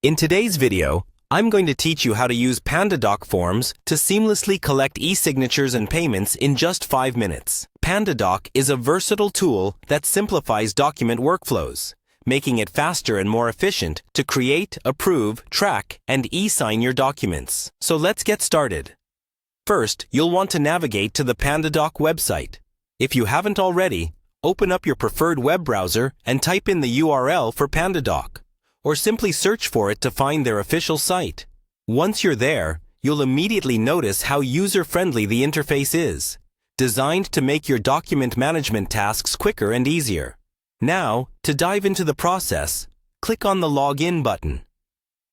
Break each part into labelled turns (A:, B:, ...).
A: In today's video, I'm going to teach you how to use Pandadoc forms to seamlessly collect e-signatures and payments in just 5 minutes. Pandadoc is a versatile tool that simplifies document workflows, making it faster and more efficient to create, approve, track, and e-sign your documents. So let's get started. First, you'll want to navigate to the Pandadoc website. If you haven't already, open up your preferred web browser and type in the URL for Pandadoc, or simply search for it to find their official site. Once you're there, you'll immediately notice how user-friendly the interface is, designed to make your document management tasks quicker and easier. Now, to dive into the process, click on the Login button.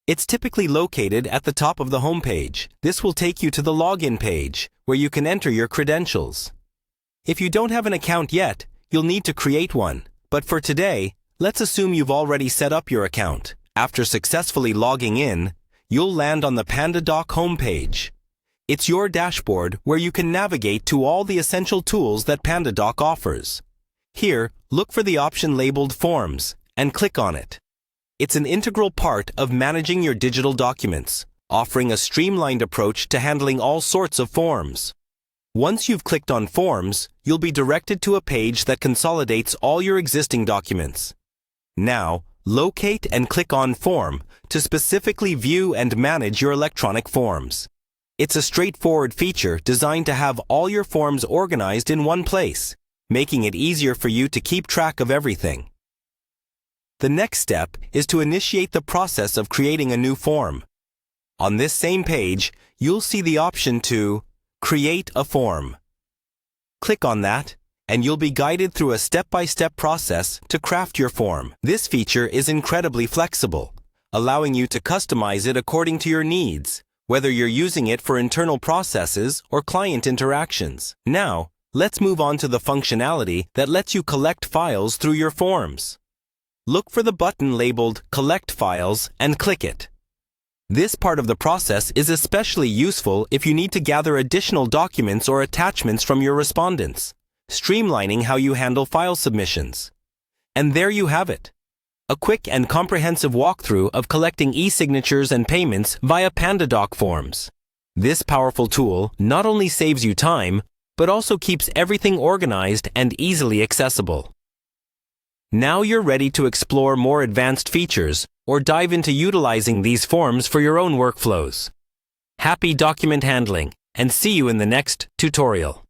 A: It's typically located at the top of the homepage. This will take you to the login page, where you can enter your credentials. If you don't have an account yet, you'll need to create one. But for today, let's assume you've already set up your account. After successfully logging in, you'll land on the Pandadoc homepage. It's your dashboard where you can navigate to all the essential tools that Pandadoc offers. Here, look for the option labeled Forms and click on it. It's an integral part of managing your digital documents, offering a streamlined approach to handling all sorts of forms. Once you've clicked on Forms, you'll be directed to a page that consolidates all your existing documents. Now, locate and click on Form to specifically view and manage your electronic forms. It's a straightforward feature designed to have all your forms organized in one place, making it easier for you to keep track of everything. The next step is to initiate the process of creating a new form. On this same page, you'll see the option to Create a Form. Click on that, and you'll be guided through a step-by-step process to craft your form. This feature is incredibly flexible, allowing you to customize it according to your needs, whether you're using it for internal processes or client interactions. Now, let's move on to the functionality that lets you collect files through your forms. Look for the button labeled Collect Files and click it. This part of the process is especially useful if you need to gather additional documents or attachments from your respondents, streamlining how you handle file submissions. And there you have it, a quick and comprehensive walkthrough of collecting e-signatures and payments via Pandadoc forms. This powerful tool not only saves you time, but also keeps everything organized and easily accessible. Now you're ready to explore more advanced features or dive into utilizing these forms for your own workflows. Happy document handling, and see you in the next tutorial.